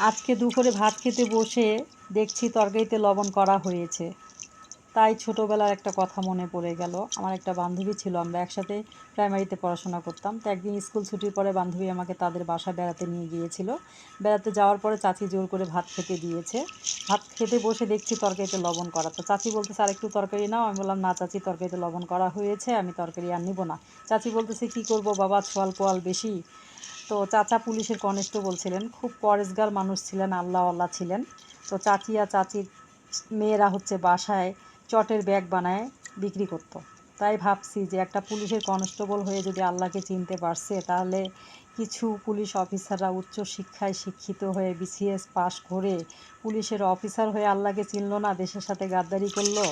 আজকে দুপুরে ভাত খেতে বসে দেখছি তরকারিতে লবণ করা হয়েছে। তাই ছোটোবেলার একটা কথা মনে পড়ে গেল। আমার একটা বান্ধবী ছিল, আমরা একসাথে প্রাইমারিতে পড়াশোনা করতাম। তো একদিন স্কুল ছুটির পরে বান্ধবী আমাকে তাদের বাসায় বেড়াতে নিয়ে গিয়েছিল। বেড়াতে যাওয়ার পরে চাচি জোর করে ভাত খেতে দিয়েছে। ভাত খেতে বসে দেখছি তরকারিতে লবণ করা। তো চাচি বলতেছে, আর একটু তরকারি নাও। আমি বললাম, না চাচি, তরকারিতে লবণ করা হয়েছে, আমি তরকারি আর নিব না। চাচি বলতেছে, কি করব বাবা, ছোয়াল পোয়াল বেশি। তো চাচা পুলিশের কনস্টেবল ছিলেন, খুব পরেশগার মানুষ ছিলেন, আল্লাহওয়ালা ছিলেন। তো চাচি আর চাচির মেয়েরা হচ্ছে বাসায় চটের ব্যাগ বানায় বিক্রি করত। তাই ভাবছি যে একটা পুলিশের কনস্টেবল হয়ে যদি আল্লাহকে চিনতে পারছে, তাহলে কিছু পুলিশ অফিসাররা উচ্চ শিক্ষায় শিক্ষিত হয়ে বিসিএস পাশ করে পুলিশের অফিসার হয়ে আল্লাহকে চিনল না, দেশের সাথে গাদ্দারি করলো।